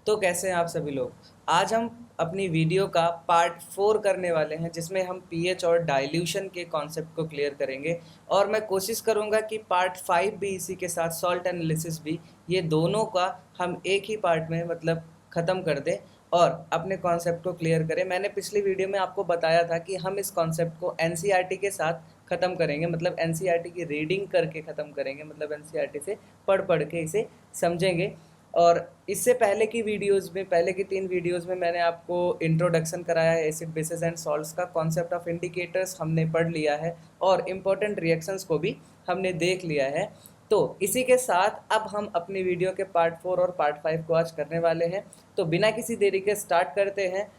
तो कैसे हैं आप सभी लोग। आज हम अपनी वीडियो का पार्ट 4 करने वाले हैं जिसमें हम पीएच और डाइल्यूशन के कॉन्सेप्ट को क्लियर करेंगे और मैं कोशिश करूंगा कि पार्ट 5 भी इसी के साथ सॉल्ट एनालिसिस भी, ये दोनों का हम एक ही पार्ट में मतलब ख़त्म कर दें और अपने कॉन्सेप्ट को क्लियर करें। मैंने पिछली वीडियो में आपको बताया था कि हम इस कॉन्सेप्ट को एनसीईआरटी के साथ ख़त्म करेंगे, मतलब एनसीईआरटी की रीडिंग करके ख़त्म करेंगे, मतलब एनसीईआरटी से पढ़ पढ़ के इसे समझेंगे। और इससे पहले की वीडियोस में, पहले की 3 वीडियोस में मैंने आपको इंट्रोडक्शन कराया है एसिड बेसिस एंड सॉल्ट्स का, कॉन्सेप्ट ऑफ इंडिकेटर्स हमने पढ़ लिया है और इम्पोर्टेंट रिएक्शंस को भी हमने देख लिया है। तो इसी के साथ अब हम अपनी वीडियो के पार्ट 4 और पार्ट 5 को आज करने वाले हैं। तो बिना किसी देरी के स्टार्ट करते हैं।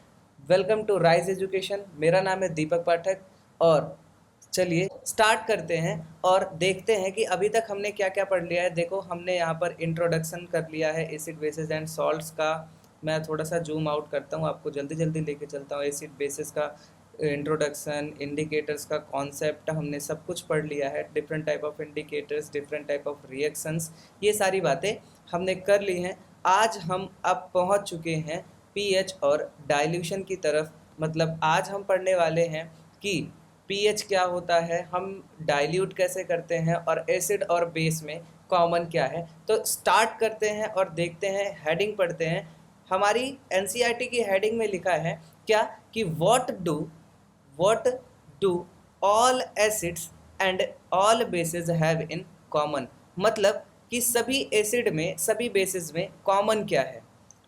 Welcome to Rise Education. मेरा नाम है दीपक पाठक और चलिए स्टार्ट करते हैं और देखते हैं कि अभी तक हमने क्या क्या पढ़ लिया है। देखो, हमने यहाँ पर इंट्रोडक्शन कर लिया है एसिड बेसिस एंड सॉल्ट्स का। मैं थोड़ा सा जूम आउट करता हूँ, आपको जल्दी जल्दी लेके चलता हूँ। एसिड बेसिस का इंट्रोडक्शन, इंडिकेटर्स का कॉन्सेप्ट हमने सब कुछ पढ़ लिया है। Different type of indicators, different type of reactions, ये सारी बातें हमने कर ली हैं। आज हम अब पहुँच चुके हैं पीएच और डाइल्यूशन की तरफ। मतलब आज हम पढ़ने वाले हैं कि पीएच क्या होता है, हम डाइल्यूट कैसे करते हैं और एसिड और बेस में कॉमन क्या है। तो स्टार्ट करते हैं और देखते हैं, हेडिंग पढ़ते हैं। हमारी एनसीईआरटी की हेडिंग में लिखा है क्या कि what do all acids and all basis have in common. मतलब कि सभी एसिड में, सभी बेसिस में कॉमन क्या है।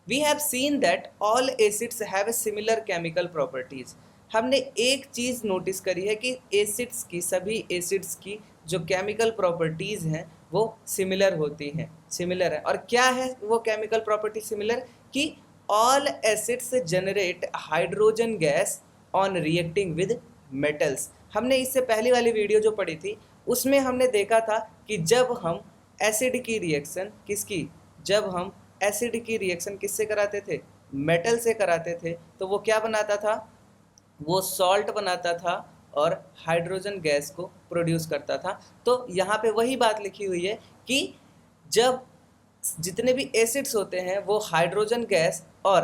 We have seen that all acids have similar chemical properties. हमने एक चीज़ नोटिस करी है कि एसिड्स की, सभी एसिड्स की जो केमिकल प्रॉपर्टीज़ हैं वो सिमिलर होती हैं, सिमिलर है। और क्या है वो केमिकल प्रॉपर्टी सिमिलर? कि all acids generate hydrogen gas on reacting with metals. हमने इससे पहली वाली वीडियो जो पढ़ी थी उसमें हमने देखा था कि जब हम एसिड की रिएक्शन किसकी, जब हम एसिड की रिएक्शन किससे कराते थे? मेटल से कराते थे। तो वो क्या बनाता था? वो सॉल्ट बनाता था और हाइड्रोजन गैस को प्रोड्यूस करता था। तो यहाँ पे वही बात लिखी हुई है कि जब जितने भी एसिड्स होते हैं वो हाइड्रोजन गैस और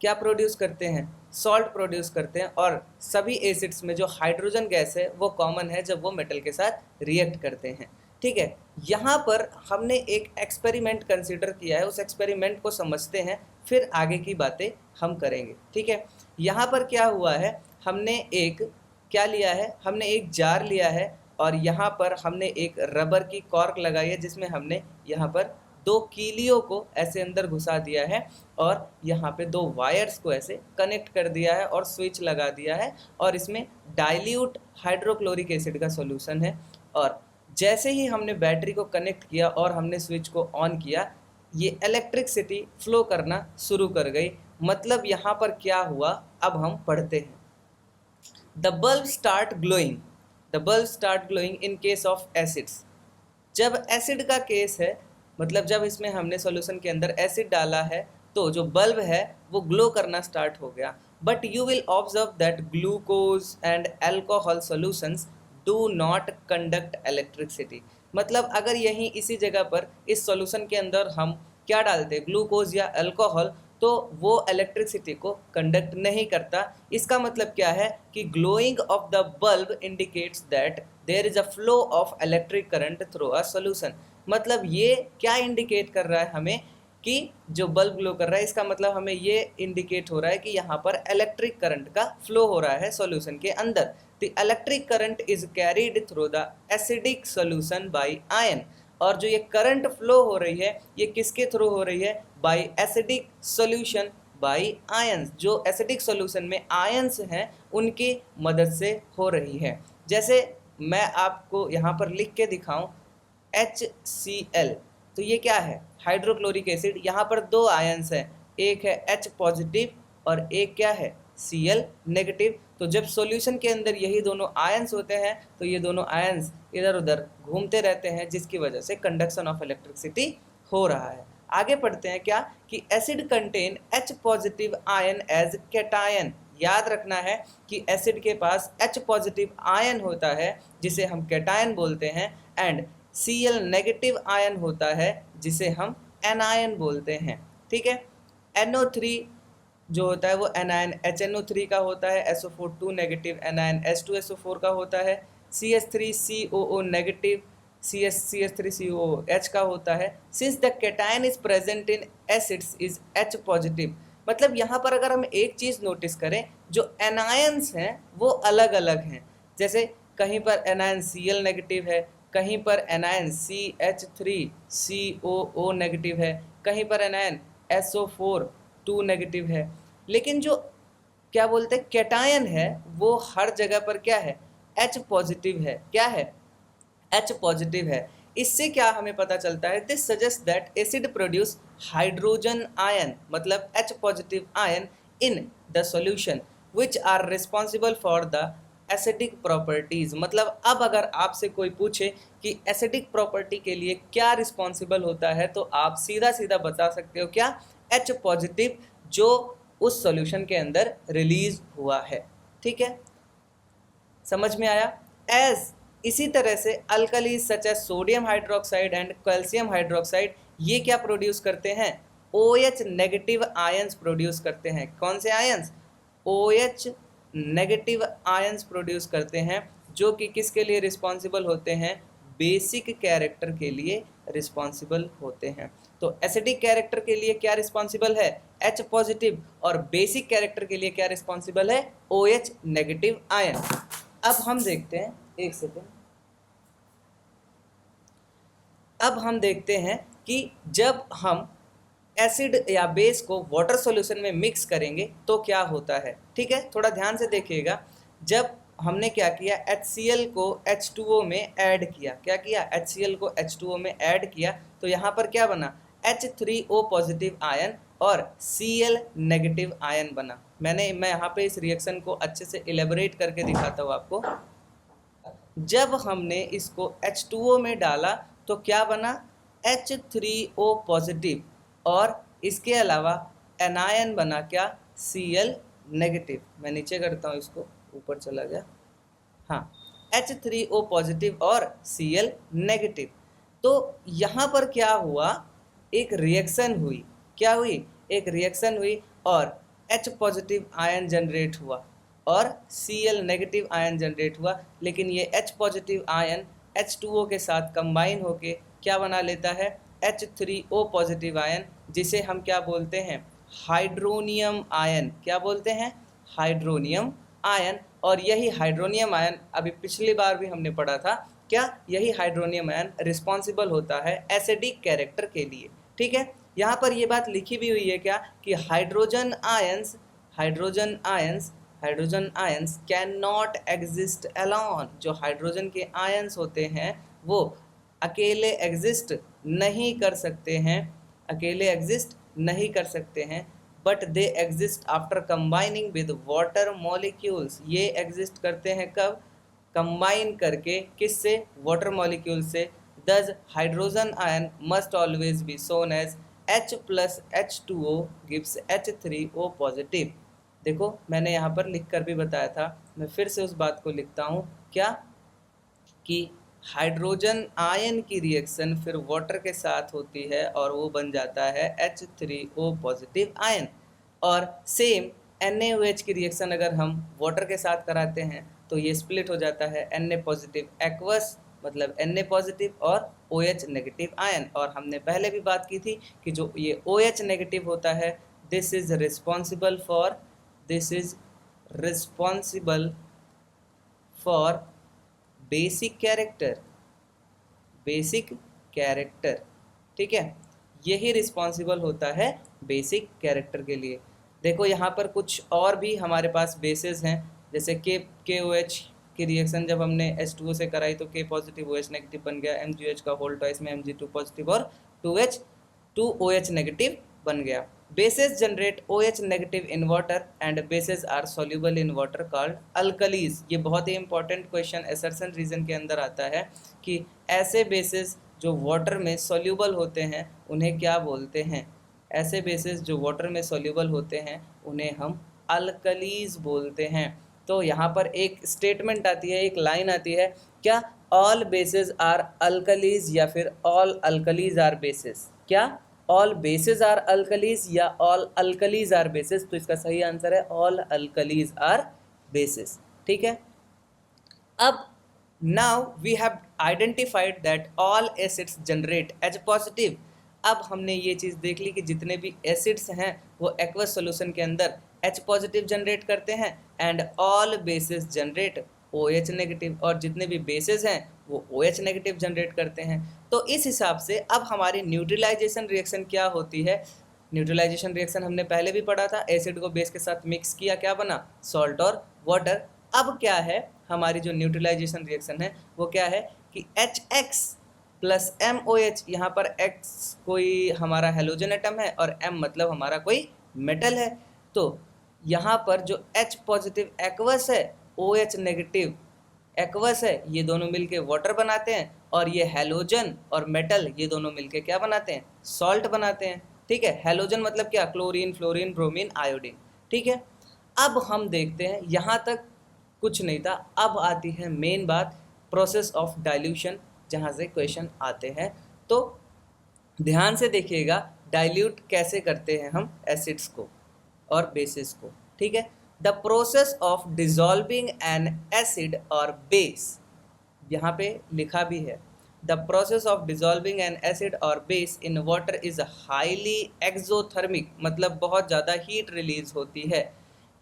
क्या प्रोड्यूस करते हैं? सॉल्ट प्रोड्यूस करते हैं। और सभी एसिड्स में जो हाइड्रोजन गैस है वो कॉमन है जब वो मेटल के साथ रिएक्ट करते हैं। ठीक है, यहाँ पर हमने एक एक्सपेरिमेंट कंसीडर किया है, उस एक्सपेरिमेंट को समझते हैं, फिर आगे की बातें हम करेंगे। ठीक है, यहाँ पर क्या हुआ है, हमने एक क्या लिया है, हमने एक जार लिया है और यहाँ पर हमने एक रबर की कॉर्क लगाई है जिसमें हमने यहाँ पर 2 कीलियों को ऐसे अंदर घुसा दिया है और यहाँ पे 2 वायर्स को ऐसे कनेक्ट कर दिया है और स्विच लगा दिया है और इसमें डाइल्यूट हाइड्रोक्लोरिक एसिड का सॉल्यूशन है। और जैसे ही हमने बैटरी को कनेक्ट किया और हमने स्विच को ऑन किया, ये इलेक्ट्रिसिटी फ्लो करना शुरू कर गई। मतलब यहाँ पर क्या हुआ, अब हम पढ़ते हैं। The bulb start glowing, the bulb start glowing in case of acids. जब एसिड का केस है, मतलब जब इसमें हमने सॉल्यूशन के अंदर एसिड डाला है तो जो बल्ब है वो ग्लो करना स्टार्ट हो गया। But you will observe that glucose and alcohol solutions do not conduct electricity. मतलब अगर यहीं इसी जगह पर इस सॉल्यूशन के अंदर हम क्या डालते, ग्लूकोज या अल्कोहल, तो वो इलेक्ट्रिसिटी को कंडक्ट नहीं करता। इसका मतलब क्या है कि glowing of the bulb indicates that there is a flow of electric current through a solution. मतलब ये क्या इंडिकेट कर रहा है हमें कि जो बल्ब ग्लो कर रहा है, इसका मतलब हमें ये इंडिकेट हो रहा है कि यहाँ पर इलेक्ट्रिक करंट का फ्लो हो रहा है सॉल्यूशन के अंदर। The electric current is carried through the acidic solution bye ion. और जो ये करंट फ्लो हो रही है ये किसके थ्रू हो रही है? By acidic solution by ions. जो एसिडिक सॉल्यूशन में आयंस हैं उनकी मदद से हो रही है। जैसे मैं आपको यहाँ पर लिख के दिखाऊं, HCl, तो ये क्या है? Hydrochloric acid. यहाँ पर 2 आयंस हैं, एक है H पॉजिटिव और एक क्या है? Cl negative. तो जब सॉल्यूशन के अंदर यही दोनों आयंस होते हैं तो ये दोनों आयंस इधर उधर घूमते रहते हैं जिसकी वजह से कंडक्शन ऑफ इलेक्ट्रिसिटी हो रहा है। आगे पढ़ते हैं क्या कि acid contain H positive ion as cation. याद रखना है कि एसिड के पास H पॉजिटिव आयन होता है जिसे हम कैटायन बोलते हैं एंड Cl नेगेटिव आयन होता है जिसे हम एनायन बोलते हैं। ठीक है। NO3 जो होता है वो एनायन HNO3 का होता है, SO4 2 नेगेटिव एनायन H2SO4 का होता है, CH3COO नेगेटिव CH3COOH का होता है। Since the cation is present in acids is H positive. मतलब यहाँ पर अगर हम एक चीज़ नोटिस करें, जो एनायंस हैं वो अलग अलग हैं। जैसे कहीं पर एनायन Cl नेगेटिव है, कहीं पर एनायन CH3COO नेगेटिव है, कहीं पर एनायन SO4 2 नेगेटिव है। लेकिन जो क्या बोलते हैं कैटायन है वो हर जगह पर क्या है, H पॉजिटिव है। क्या है, H पॉजिटिव है। इससे क्या हमें पता चलता है, this suggest that acid produce hydrogen ion, मतलब H positive ion in the solution which are responsible for the acidic properties. मतलब अब अगर आपसे कोई पूछे कि एसिडिक प्रॉपर्टी के लिए क्या रिस्पॉन्सिबल होता है, तो आप सीधा सीधा बता सकते हो क्या, H पॉजिटिव, जो उस सॉल्यूशन के अंदर रिलीज हुआ है। ठीक है, समझ में आया। एज इसी तरह से alkali such as sodium hydroxide and calcium hydroxide, ये क्या प्रोड्यूस करते हैं, OH नेगेटिव आयंस प्रोड्यूस करते हैं। कौन से ions, OH negative ions produce करते हैं, जो कि किसके लिए रिस्पॉन्सिबल होते हैं, बेसिक कैरेक्टर के लिए रिस्पॉन्सिबल होते हैं। तो एसिडिक कैरेक्टर के लिए क्या रिस्पॉन्सिबल है, H पॉजिटिव, और बेसिक कैरेक्टर के लिए क्या रिस्पॉन्सिबल है, OH नेगेटिव आयन। अब हम देखते हैं, एक सेकेंड, अब हम देखते हैं कि जब हम एसिड या बेस को वाटर सॉल्यूशन में मिक्स करेंगे तो क्या होता है। ठीक है, थोड़ा ध्यान से देखिएगा। जब हमने क्या किया, HCl को H2O में ऐड किया, क्या किया, HCl को H2O में ऐड किया, तो यहाँ पर क्या बना, H3O पॉजिटिव आयन और Cl नेगेटिव आयन बना। मैं यहाँ पे इस रिएक्शन को अच्छे से इलेबोरेट करके दिखाता हूँ आपको। जब हमने इसको H2O में डाला तो क्या बना, H3O पॉजिटिव, और इसके अलावा एनायन बना क्या, Cl नेगेटिव। मैं नीचे करता हूँ इसको, ऊपर चला गया, हाँ, H3O पॉजिटिव और Cl नेगेटिव। तो यहाँ पर क्या हुआ, एक रिएक्शन हुई, क्या हुई, एक रिएक्शन हुई और H पॉजिटिव आयन जनरेट हुआ और Cl नेगेटिव आयन जनरेट हुआ। लेकिन ये H पॉजिटिव आयन H2O के साथ कंबाइन होके क्या बना लेता है, H3O पॉजिटिव आयन, जिसे हम क्या बोलते हैं, हाइड्रोनियम आयन। क्या बोलते हैं, हाइड्रोनियम आयन। और यही हाइड्रोनियम आयन अभी पिछली बार भी हमने पढ़ा था, क्या, यही हाइड्रोनियम आयन रिस्पॉन्सिबल होता है एसिडिक कैरेक्टर के लिए। ठीक है, यहाँ पर ये बात लिखी भी हुई है क्या, कि hydrogen ions can not exist alone. जो हाइड्रोजन के आयंस होते हैं वो अकेले एग्जिस्ट नहीं कर सकते हैं, अकेले एग्जिस्ट नहीं कर सकते हैं, but they exist after combining with water molecules. ये एग्जिस्ट करते हैं कब, कंबाइन करके, किससे, वाटर मॉलिक्यूल से। Thus hydrogen ion must always be shown as H plus H2O gives H3O positive. देखो मैंने यहाँ पर लिख कर भी बताया था, मैं फिर से उस बात को लिखता हूँ, क्या, कि हाइड्रोजन आयन की रिएक्शन फिर वाटर के साथ होती है और वो बन जाता है H3O पॉजिटिव आयन। और सेम NaOH की रिएक्शन अगर हम वाटर के साथ कराते हैं तो ये स्प्लिट हो जाता है Na पॉजिटिव एक्वस, मतलब Na पॉजिटिव और OH नेगेटिव आयन। और हमने पहले भी बात की थी कि जो ये OH नेगेटिव होता है, this is responsible for basic character. ठीक है, यही रिस्पॉन्सिबल होता है बेसिक कैरेक्टर के लिए। देखो यहाँ पर कुछ और भी हमारे पास बेसेस हैं, जैसे KOH की रिएक्शन जब हमने H2O से कराई तो K पॉजिटिव OH नेगेटिव बन गया, MgOH का होल ट्वाइस में Mg2 पॉजिटिव और 2OH नेगेटिव बन गया। Bases generate OH negative in water and bases are soluble in water called alkalis. ये बहुत ही इंपॉर्टेंट क्वेश्चन असर्शन रीजन के अंदर आता है कि ऐसे बेसेस जो वाटर में सॉल्युबल होते हैं उन्हें क्या बोलते हैं, ऐसे बेसेस जो वाटर में सॉल्युबल होते हैं उन्हें हम अल्कलीज बोलते हैं। तो यहाँ पर एक स्टेटमेंट आती है, एक लाइन आती है, क्या, ऑल बेसेस आर अल्कलीज या फिर ऑल अल्कलीज आर बेसेस। क्या, ऑल बेसिस आर अल्कलीज या ऑल अल्कलीज आर बेसिस, तो इसका सही आंसर है ऑल अल्कलीज आर बेसिस। ठीक है, अब now we have identified that all acids generate H positive. अब हमने ये चीज़ देख ली कि जितने भी एसिड्स हैं वो एक्वस सॉल्यूशन के अंदर एच पॉजिटिव जनरेट करते हैं and all bases generate O H negative, और जितने भी बेसिस हैं वो ओ एच नेगेटिव जनरेट करते हैं। तो इस हिसाब से अब हमारी न्यूट्रलाइजेशन रिएक्शन क्या होती है। न्यूट्रलाइजेशन रिएक्शन हमने पहले भी पढ़ा था, एसिड को बेस के साथ मिक्स किया, क्या बना, सॉल्ट और वाटर। अब क्या है हमारी जो न्यूट्रलाइजेशन रिएक्शन है वो क्या है कि HX प्लस MOH, यहाँ पर X कोई हमारा हेलोजन एटम है और M मतलब हमारा कोई मेटल है। तो यहाँ पर जो H पॉजिटिव एक्वस है, OH नेगेटिव एक्वस है, ये दोनों मिलके वाटर बनाते हैं, और ये हेलोजन और मेटल ये दोनों मिलके क्या बनाते हैं, सॉल्ट बनाते हैं। ठीक है, हेलोजन मतलब क्या, क्लोरीन, फ्लोरीन, ब्रोमीन, आयोडीन। ठीक है, अब हम देखते हैं, यहाँ तक कुछ नहीं था। अब आती है मेन बात, प्रोसेस ऑफ डाइल्यूशन, जहाँ से क्वेश्चन आते हैं। तो ध्यान से देखिएगा, डाइल्यूट कैसे करते हैं हम एसिड्स को और बेसिस को। ठीक है, the process of dissolving an acid और बेस, यहाँ पे लिखा भी है, the process of dissolving an acid और base in water is highly exothermic, मतलब बहुत ज़्यादा हीट रिलीज होती है।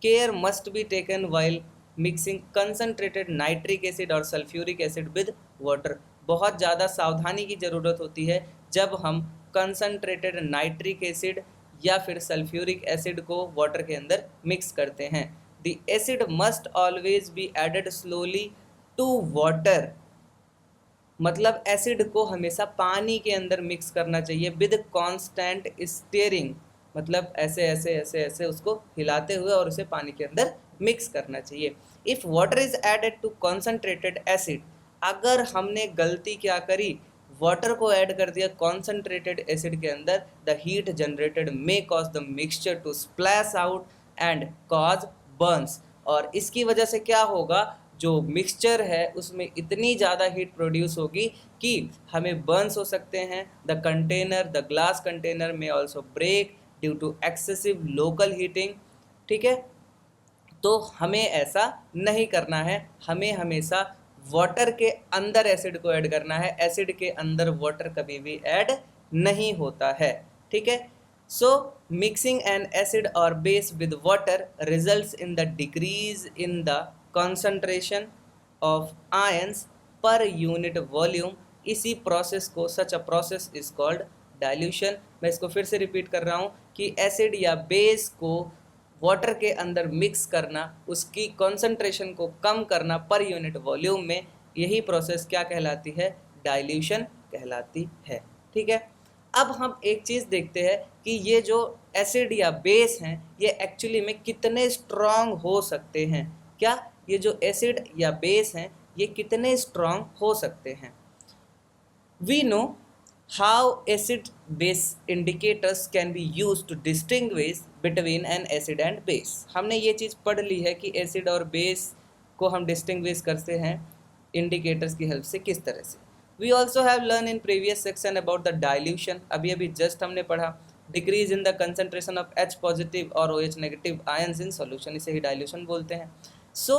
Care must be taken while mixing concentrated nitric acid और सल्फ्यूरिक एसिड विद वाटर, बहुत ज़्यादा सावधानी की ज़रूरत होती है जब हम कंसनट्रेटेड नाइट्रिक एसिड या फिर सल्फ्यूरिक एसिड को वाटर के अंदर मिक्स करते हैं। The acid must always be added slowly to water, मतलब एसिड को हमेशा पानी के अंदर मिक्स करना चाहिए विद कांस्टेंट स्टीयरिंग, मतलब ऐसे ऐसे ऐसे ऐसे उसको हिलाते हुए और उसे पानी के अंदर मिक्स करना चाहिए। If water is added to concentrated acid, अगर हमने गलती क्या करी, वाटर को ऐड कर दिया कॉन्सेंट्रेटेड एसिड के अंदर, the heat generated may cause the mixture to splash out and cause burns, और इसकी वजह से क्या होगा, जो मिक्सचर है उसमें इतनी ज़्यादा हीट प्रोड्यूस होगी कि हमें बर्न्स हो सकते हैं। The container, the glass container में also break due to excessive local heating. ठीक है, तो हमें ऐसा नहीं करना है, हमें हमेशा वाटर के अंदर एसिड को ऐड करना है, एसिड के अंदर वाटर कभी भी ऐड नहीं होता है। ठीक है, सो मिक्सिंग एन एसिड और base with water results in the decrease in the concentration of ions per unit volume, इसी प्रोसेस को, such a process is called dilution. मैं इसको फिर से रिपीट कर रहा हूँ कि एसिड या बेस को वाटर के अंदर मिक्स करना, उसकी कॉन्सेंट्रेशन को कम करना पर यूनिट वॉल्यूम में, यही प्रोसेस क्या कहलाती है, डाइल्यूशन कहलाती है। ठीक है, अब हम एक चीज़ देखते हैं कि ये जो एसिड या बेस हैं ये एक्चुअली में कितने स्ट्रॉन्ग हो सकते हैं। क्या ये जो एसिड या बेस हैं ये कितने स्ट्रॉन्ग हो सकते हैं। We know how acid base indicators can be use to distinguish between an acid and base. हमने ये चीज़ पढ़ ली है कि एसिड और बेस को हम डिस्टिंग्विश करते हैं इंडिकेटर्स की हेल्प से, किस तरह से। We also have learn in previous section about the dilution, अभी अभी जस्ट हमने पढ़ा, decrease in the concentration of H positive और OH negative ions in solution, इसे ही डाइल्यूशन बोलते हैं। सो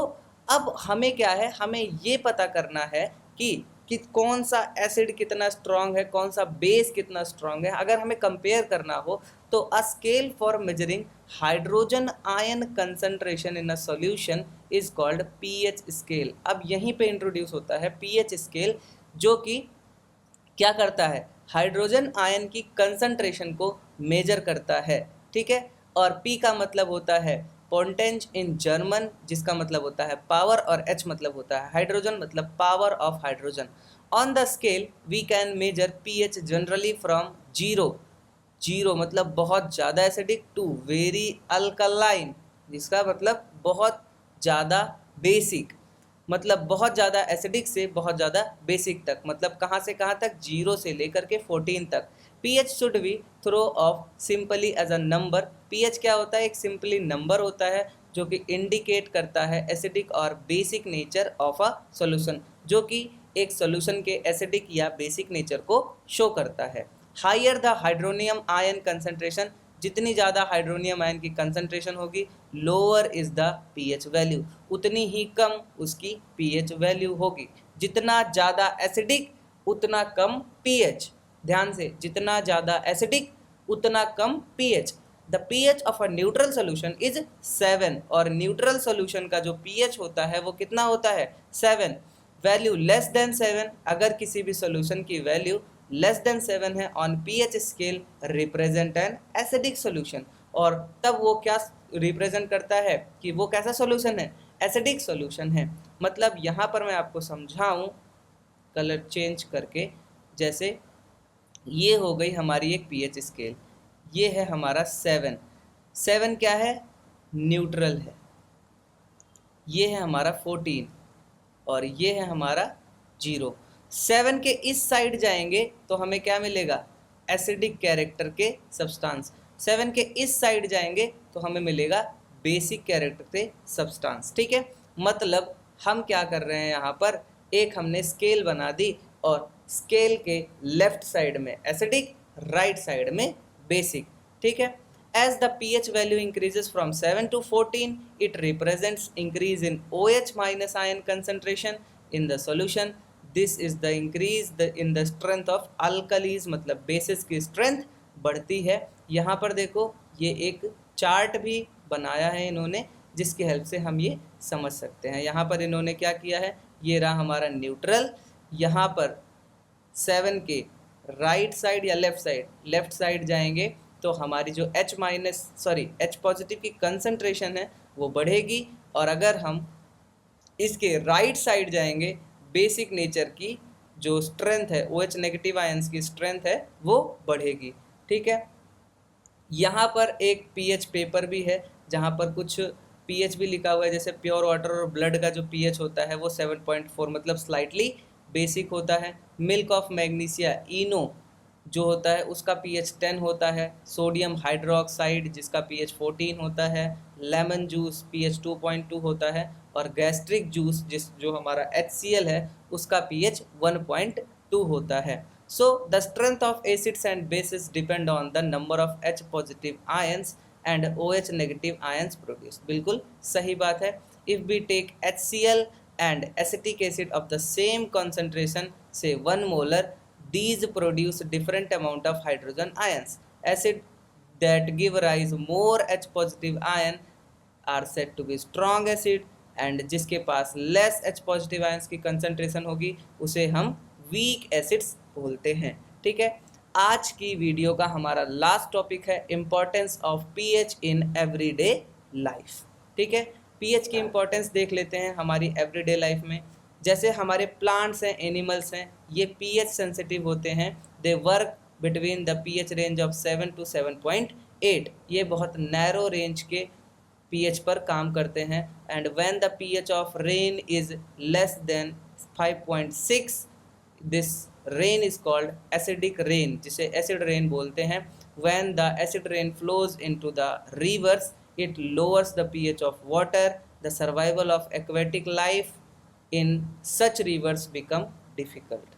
अब हमें क्या है, हमें ये पता करना है कि कौन सा एसिड कितना स्ट्रांग है, कौन सा बेस कितना स्ट्रांग है। अगर हमें कंपेयर करना हो तो a scale for measuring hydrogen ion concentration in a solution is called pH scale. अब यहीं पे इंट्रोड्यूस होता है पीएच स्केल, जो कि क्या करता है, हाइड्रोजन आयन की कंसंट्रेशन को मेजर करता है। ठीक है, और P का मतलब होता है पोंटेंज इन जर्मन, जिसका मतलब होता है पावर, और H मतलब होता है हाइड्रोजन, मतलब power of hydrogen. On the scale we can measure pH generally from zero मतलब बहुत ज़्यादा एसिडिक टू वेरी अल्कलाइन, जिसका मतलब बहुत ज़्यादा बेसिक, मतलब बहुत ज़्यादा एसिडिक से बहुत ज़्यादा बेसिक तक, मतलब कहाँ से कहाँ तक, 0 से लेकर के 14 तक। pH should be throw of simply as a number. pH क्या होता है, एक सिंपली नंबर होता है जो कि इंडिकेट करता है एसिडिक और basic nature of a solution, जो कि एक सॉल्यूशन के एसिडिक या बेसिक नेचर को शो करता है। Higher the hydronium ion concentration, जितनी ज़्यादा हाइड्रोनियम आयन की कंसंट्रेशन होगी, lower is the pH value, उतनी ही कम उसकी पीएच वैल्यू होगी। जितना ज़्यादा एसिडिक उतना कम पीएच, ध्यान से, जितना ज़्यादा एसिडिक उतना कम pH. The pH of a neutral solution is 7, और न्यूट्रल सोल्यूशन का जो पीएच होता है वो कितना होता है, 7। वैल्यू लेस देन 7, अगर किसी भी सोल्यूशन की वैल्यू लेस देन 7 है on pH scale, represent an acidic solution. और तब वो क्या रिप्रेजेंट करता है कि वो कैसा सोल्यूशन है, एसिडिक सोल्यूशन है। मतलब यहाँ पर मैं आपको समझाऊं कलर चेंज करके, जैसे ये हो गई हमारी एक पीएच स्केल, ये है हमारा 7, 7 क्या है, न्यूट्रल है। ये है हमारा 14 और ये है हमारा 0। 7 के इस साइड जाएंगे तो हमें क्या मिलेगा, एसिडिक कैरेक्टर के सब्सटेंस। 7 के इस साइड जाएंगे तो हमें मिलेगा बेसिक कैरेक्टर के सब्सटेंस। ठीक है, मतलब हम क्या कर रहे हैं यहाँ पर, एक हमने स्केल बना दी और स्केल के लेफ्ट साइड में एसिडिक, राइट साइड में बेसिक। ठीक है, as the pH value increases from 7 to 14, it represents increase in OH minus ion concentration in the solution. This is the increase in the strength of alkalis, मतलब bases की strength बढ़ती है। यहाँ पर देखो ये एक चार्ट भी बनाया है इन्होंने, जिसकी हेल्प से हम ये समझ सकते हैं। यहाँ पर इन्होंने क्या किया है, ये रहा हमारा न्यूट्रल, यहाँ पर 7 के राइट साइड या लेफ्ट साइड जाएंगे तो हमारी जो H पॉजिटिव की कंसंट्रेशन है वो बढ़ेगी, और अगर हम इसके राइट साइड जाएंगे, बेसिक नेचर की जो स्ट्रेंथ है, OH नेगेटिव आयंस की स्ट्रेंथ है वो बढ़ेगी। ठीक है, यहाँ पर एक पीएच पेपर भी है जहाँ पर कुछ पीएच भी लिखा हुआ है, जैसे प्योर वाटर और ब्लड का जो पीएच होता है वो 7.4, मतलब स्लाइटली बेसिक होता है। मिल्क ऑफ मैग्नीशिया, इनो जो होता है उसका पीएच 10 होता है। सोडियम हाइड्रोक्साइड जिसका पीएच 14 होता है। लेमन जूस पीएच 2.2 होता है, और गैस्ट्रिक जूस जो हमारा HCl है उसका पीएच 1.2 होता है। So the strength of acids and bases depend on the number of H positive ions and OH negative ions produced. बिल्कुल सही बात है। If we take HCl and acetic acid of the same concentration, say 1 molar, these produce different amount of hydrogen ions. Acid that give rise more H positive ion are said to be strong acid, and जिसके पास less H positive ions की concentration होगी उसे हम weak acids बोलते हैं। ठीक है, आज की वीडियो का हमारा लास्ट टॉपिक है importance of pH in everyday life. ठीक है, पीएच की इम्पोर्टेंस देख लेते हैं हमारी एवरीडे लाइफ में। जैसे हमारे प्लांट्स हैं, एनिमल्स हैं, ये पीएच सेंसिटिव होते हैं। They work between the pH range of 7 to 7.8, ये बहुत नैरो रेंज के पीएच पर काम करते हैं। And when the pH of rain is less than 5.6, this rain is called acidic rain, जिसे एसिड रेन बोलते हैं। When the acid rain flows into the reverse, it lowers the pH of water, the survival of aquatic life in such reverse become difficult.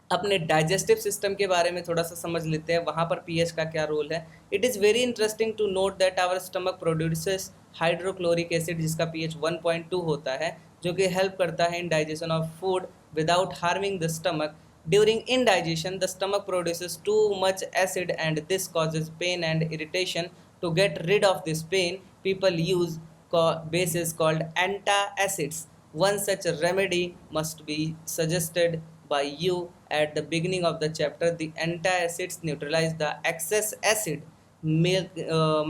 अपने digestive system के बारे में थोड़ा सा समझ लेते हैं, वहाँ पर पीएच का क्या रोल है। It is very interesting to note that our stomach produces hydrochloric acid जिसका पीएच 1.2 होता है, जो कि हेल्प करता है in digestion of food without harming the stomach. During indigestion, the stomach produces too much acid and this causes pain and irritation. To get rid of this pain, people use bases called antacids. One such remedy must be suggested by you at the beginning of the chapter. The antacids neutralize the excess acid.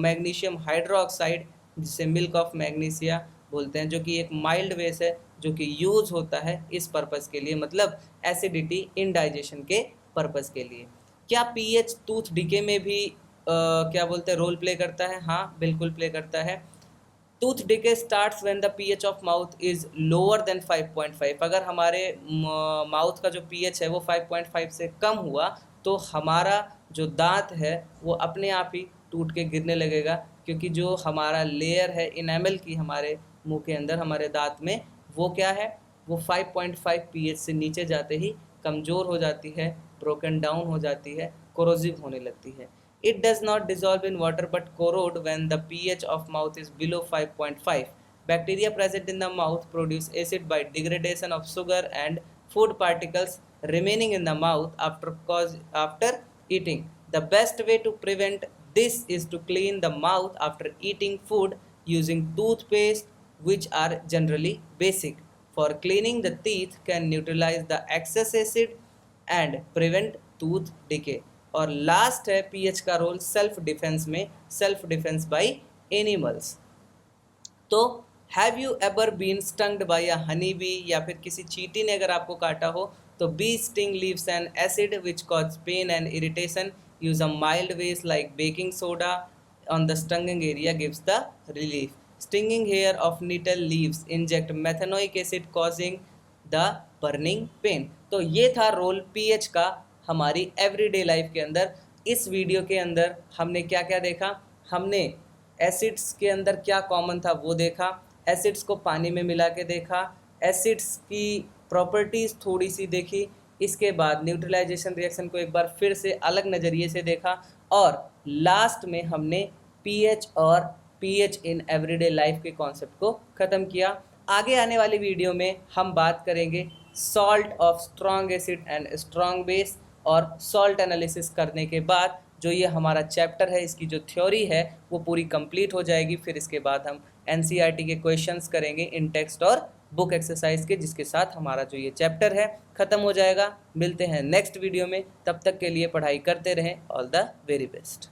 Magnesium hydroxide, जिसे milk of magnesia बोलते हैं, जो कि एक mild base है जो कि use होता है इस पर्पस के लिए, मतलब एसिडिटी इंडाइजेशन के पर्पस के लिए। क्या पीएच टूथ डिके में भी क्या बोलते हैं रोल प्ले करता है? हाँ, बिल्कुल प्ले करता है। Tooth decay starts when the pH of mouth is lower than 5.5। अगर हमारे माउथ का जो पीएच है वो 5.5 से कम हुआ तो हमारा जो दांत है वो अपने आप ही टूट के गिरने लगेगा, क्योंकि जो हमारा लेयर है इनेमल की हमारे मुंह के अंदर, हमारे दांत में, वो क्या है, वो 5.5 पीएच से नीचे जाते ही कमज़ोर हो जाती है, ब्रोकन डाउन हो जाती है, कोरोसिव होने लगती है। It does not dissolve in water but corrode when the pH of mouth is below 5.5. Bacteria present in the mouth produce acid by degradation of sugar and food particles remaining in the mouth after eating. The best way to prevent this is to clean the mouth after eating food using toothpaste, which are generally basic. For cleaning, the teeth can neutralize the excess acid and prevent tooth decay. और last है pH का role self defence में, self defence by animals. तो have you ever been stunged by a honey bee, या फिर किसी चींटी ने अगर आपको काटा हो, तो bee sting leaves an acid which cause pain and irritation. Use a mild base like baking soda on the stinging area gives the relief. Stinging hair of nettle leaves inject methanoic acid causing the burning pain. तो ये था role pH का हमारी everyday life के अंदर। इस video के अंदर हमने क्या क्या देखा, हमने एसिड्स के अंदर क्या कॉमन था वो देखा, एसिड्स को पानी में मिला के देखा, एसिड्स की प्रॉपर्टीज़ थोड़ी सी देखी, इसके बाद न्यूट्रलाइजेशन रिएक्शन को एक बार फिर से अलग नज़रिए से देखा, और लास्ट में हमने पीएच और पीएच इन एवरीडे लाइफ के कॉन्सेप्ट को ख़त्म किया। आगे आने वाली वीडियो में हम बात करेंगे salt of strong acid and strong base, और सॉल्ट एनालिसिस करने के बाद जो ये हमारा चैप्टर है, इसकी जो थ्योरी है वो पूरी कंप्लीट हो जाएगी। फिर इसके बाद हम एनसीईआरटी के क्वेश्चंस करेंगे इन टेक्स्ट और बुक एक्सरसाइज के, जिसके साथ हमारा जो ये चैप्टर है ख़त्म हो जाएगा। मिलते हैं नेक्स्ट वीडियो में, तब तक के लिए पढ़ाई करते रहें। All the very best.